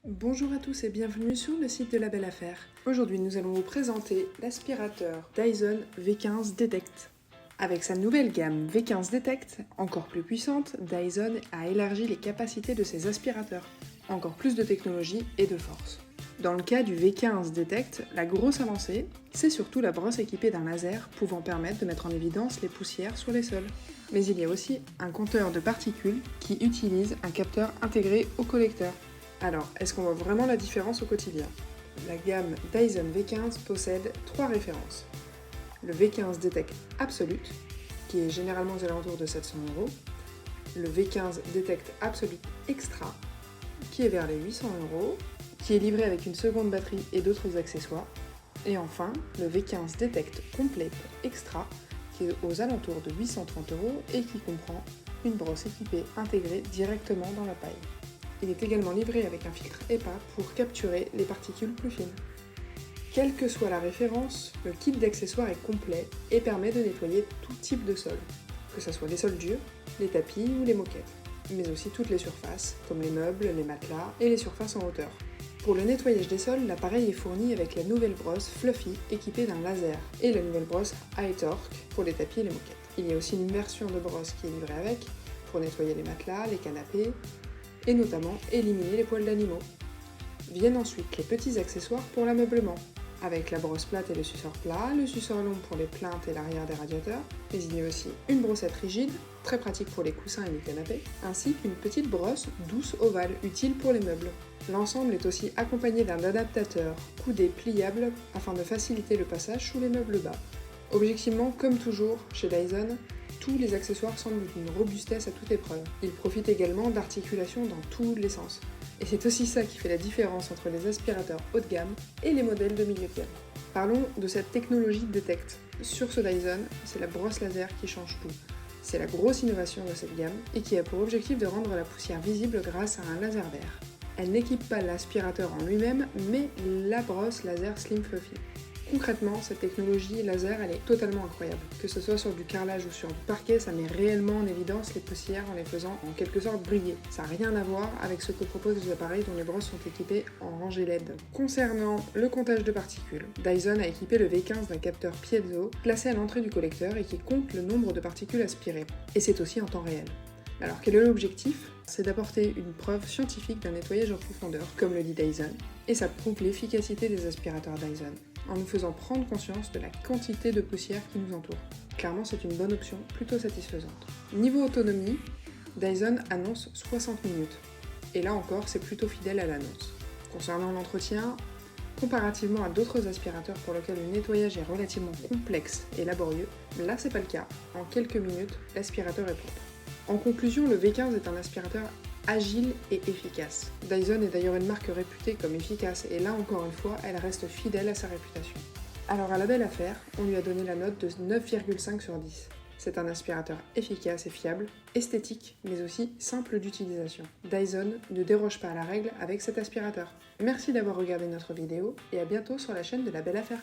Bonjour à tous et bienvenue sur le site de La Belle Affaire. Aujourd'hui, nous allons vous présenter l'aspirateur Dyson V15 Detect. Avec sa nouvelle gamme V15 Detect, encore plus puissante, Dyson a élargi les capacités de ses aspirateurs. Encore plus de technologie et de force. Dans le cas du V15 Detect, la grosse avancée, c'est surtout la brosse équipée d'un laser pouvant permettre de mettre en évidence les poussières sur les sols. Mais il y a aussi un compteur de particules qui utilise un capteur intégré au collecteur. Alors, est-ce qu'on voit vraiment la différence au quotidien ? La gamme Dyson V15 possède 3 références. Le V15 Detect Absolute, qui est généralement aux alentours de 700 €. Le V15 Detect Absolute Extra, qui est vers les 800 €, qui est livré avec une seconde batterie et d'autres accessoires. Et enfin, le V15 Detect Complete Extra, qui est aux alentours de 830 € et qui comprend une brosse équipée intégrée directement dans la paille. Il est également livré avec un filtre EPA pour capturer les particules plus fines. Quelle que soit la référence, le kit d'accessoires est complet et permet de nettoyer tout type de sol, que ce soit les sols durs, les tapis ou les moquettes, mais aussi toutes les surfaces, comme les meubles, les matelas et les surfaces en hauteur. Pour le nettoyage des sols, l'appareil est fourni avec la nouvelle brosse Fluffy équipée d'un laser et la nouvelle brosse High Torque pour les tapis et les moquettes. Il y a aussi une version de brosse qui est livrée avec pour nettoyer les matelas, les canapés et notamment éliminer les poils d'animaux. Viennent ensuite les petits accessoires pour l'ameublement, avec la brosse plate et le suceur plat, le suceur long pour les plinthes et l'arrière des radiateurs, mais il y a aussi une brossette rigide, très pratique pour les coussins et les canapés, ainsi qu'une petite brosse douce ovale, utile pour les meubles. L'ensemble est aussi accompagné d'un adaptateur coudé pliable afin de faciliter le passage sous les meubles bas. Objectivement, comme toujours chez Dyson, tous les accessoires semblent d'une robustesse à toute épreuve. Ils profitent également d'articulations dans tous les sens. Et c'est aussi ça qui fait la différence entre les aspirateurs haut de gamme et les modèles de milieu de gamme. Parlons de cette technologie Detect. Sur ce Dyson, c'est la brosse laser qui change tout. C'est la grosse innovation de cette gamme et qui a pour objectif de rendre la poussière visible grâce à un laser vert. Elle n'équipe pas l'aspirateur en lui-même, mais la brosse laser Slim Fluffy. Concrètement, cette technologie laser, elle est totalement incroyable. Que ce soit sur du carrelage ou sur du parquet, ça met réellement en évidence les poussières en les faisant en quelque sorte briller. Ça n'a rien à voir avec ce que proposent les appareils dont les brosses sont équipées en rangée LED. Concernant le comptage de particules, Dyson a équipé le V15 d'un capteur piezo placé à l'entrée du collecteur et qui compte le nombre de particules aspirées. Et c'est aussi en temps réel. Alors quel est l'objectif ? C'est d'apporter une preuve scientifique d'un nettoyage en profondeur, comme le dit Dyson, et ça prouve l'efficacité des aspirateurs Dyson, en nous faisant prendre conscience de la quantité de poussière qui nous entoure. Clairement, c'est une bonne option, plutôt satisfaisante. Niveau autonomie, Dyson annonce 60 minutes, et là encore, c'est plutôt fidèle à l'annonce. Concernant l'entretien, comparativement à d'autres aspirateurs pour lesquels le nettoyage est relativement complexe et laborieux, là c'est pas le cas. En quelques minutes, l'aspirateur est propre. En conclusion, le V15 est un aspirateur agile et efficace. Dyson est d'ailleurs une marque réputée comme efficace et là encore une fois, elle reste fidèle à sa réputation. Alors à La Belle Affaire, on lui a donné la note de 9,5 sur 10. C'est un aspirateur efficace et fiable, esthétique mais aussi simple d'utilisation. Dyson ne déroge pas à la règle avec cet aspirateur. Merci d'avoir regardé notre vidéo et à bientôt sur la chaîne de La Belle Affaire.